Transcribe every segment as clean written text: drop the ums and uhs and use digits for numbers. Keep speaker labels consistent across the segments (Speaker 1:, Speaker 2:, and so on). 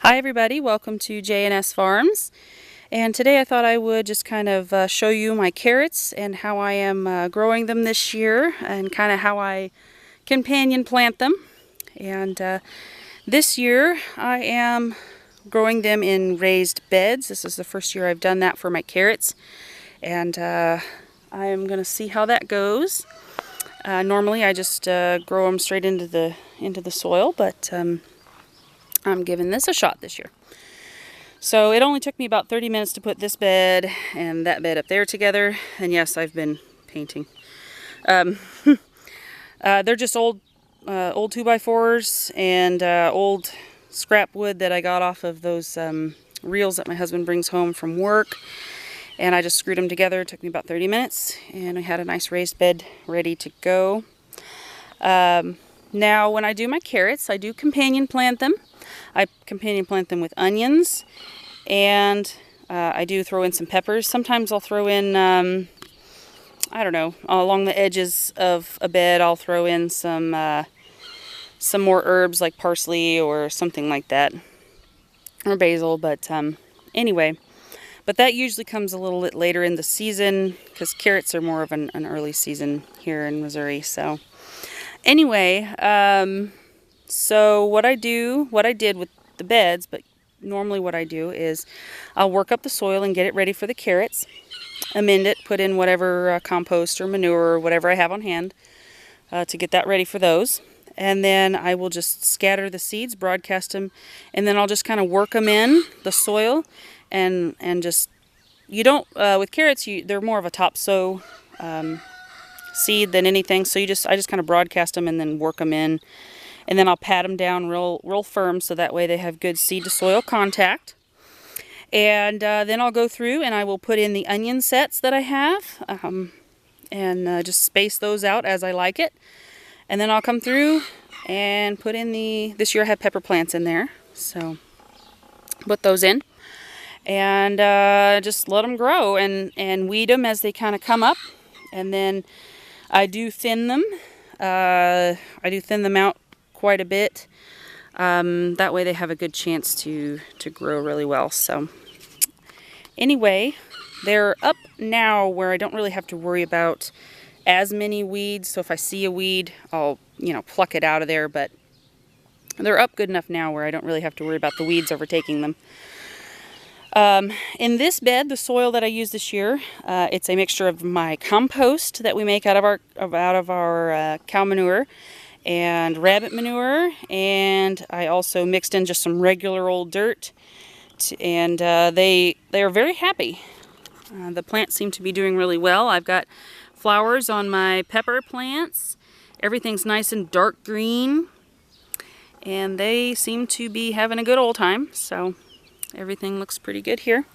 Speaker 1: Hi everybody, welcome to J&S Farms, and today I thought I would just kind of show you my carrots and how I am growing them this year and kind of how I companion plant them. And this year I am growing them in raised beds. This is the first year I've done that for my carrots, and I am going to see how that goes. Normally I just grow them straight into the soil, but I'm giving this a shot this year. So it only took me about 30 minutes to put this bed and that bed up there together. And yes, I've been painting. They're just old 2x4s and old scrap wood that I got off of those reels that my husband brings home from work. And I just screwed them together. It took me about 30 minutes. And I had a nice raised bed ready to go. Now when I do my carrots, I do companion plant them. I companion plant them with onions, and I do throw in some peppers. Sometimes I'll throw in, I don't know, along the edges of a bed I'll throw in some more herbs like parsley or something like that, or basil, but anyway. But that usually comes a little bit later in the season because carrots are more of an early season here in Missouri. So anyway, so what I did with the beds, but normally what I do is I'll work up the soil and get it ready for the carrots, amend it, put in whatever compost or manure or whatever I have on hand to get that ready for those. And then I will just scatter the seeds, broadcast them, and then I'll just kind of work them in the soil and just, you don't, with carrots, they're more of a top sow seed than anything, so I just kind of broadcast them and then work them in. And then I'll pat them down real firm so that way they have good seed to soil contact. And then I'll go through and I will put in the onion sets that I have and just space those out as I like it. And then I'll come through and put in this year I have pepper plants in there, so put those in and just let them grow and weed them as they kind of come up. And then I do thin them. I do thin them out quite a bit. That way they have a good chance to grow really well. So anyway, they're up now where I don't really have to worry about as many weeds. So if I see a weed, I'll, pluck it out of there. But they're up good enough now where I don't really have to worry about the weeds overtaking them. In this bed, the soil that I use this year, it's a mixture of my compost that we make out of our cow manure and rabbit manure, and I also mixed in just some regular old dirt, and they are very happy. The plants seem to be doing really well. I've got flowers on my pepper plants. Everything's nice and dark green, and they seem to be having a good old time, so everything looks pretty good here.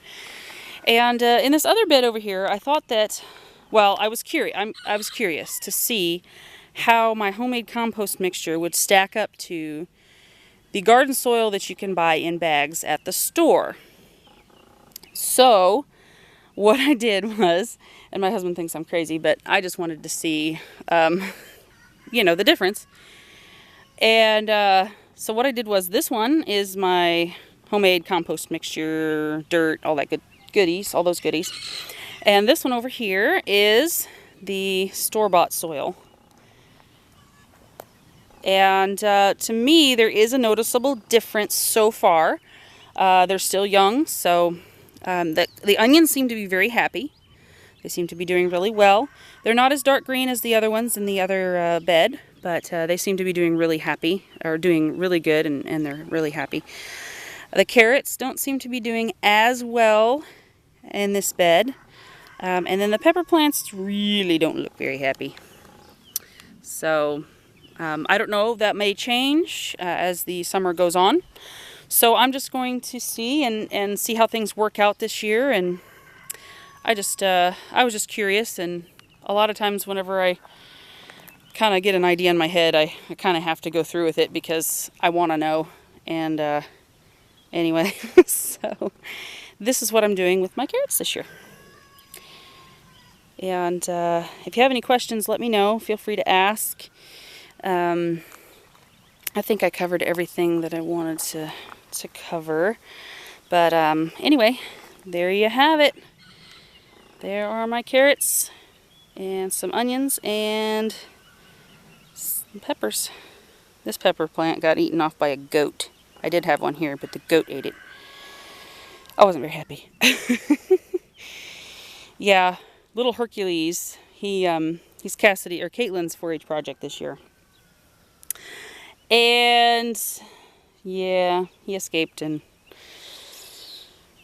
Speaker 1: And in this other bed over here, I thought that, well, I was curious to see how my homemade compost mixture would stack up to the garden soil that you can buy in bags at the store. So what I did was, and my husband thinks I'm crazy, but I just wanted to see, the difference. And so what I did was, this one is my homemade compost mixture, dirt, all that goodies, all those goodies. And this one over here is the store-bought soil. And to me, there is a noticeable difference so far. They're still young, so the onions seem to be very happy. They seem to be doing really well. They're not as dark green as the other ones in the other bed, but they seem to be doing really happy, or doing really good, and they're really happy. The carrots don't seem to be doing as well in this bed. And then the pepper plants really don't look very happy. So I don't know, that may change as the summer goes on. So I'm just going to see and see how things work out this year. And I was just curious, and a lot of times whenever I kind of get an idea in my head, I kind of have to go through with it because I want to know. And anyway, so this is what I'm doing with my carrots this year. And if you have any questions, let me know. Feel free to ask. I think I covered everything that I wanted to to cover. But anyway, there you have it. There are my carrots and some onions and some peppers. This pepper plant got eaten off by a goat. I did have one here, but the goat ate it. I wasn't very happy. Yeah, little Hercules, he's Cassidy or Caitlin's 4-H project this year. And yeah, he escaped and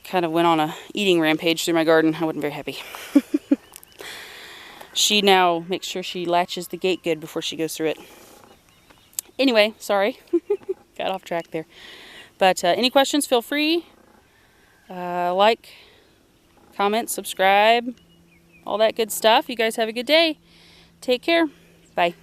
Speaker 1: kind of went on a eating rampage through my garden. I wasn't very happy. She now makes sure she latches the gate good before she goes through it. Anyway, sorry. Got off track there. But any questions, feel free. Like, comment, subscribe, all that good stuff. You guys have a good day. Take care. Bye.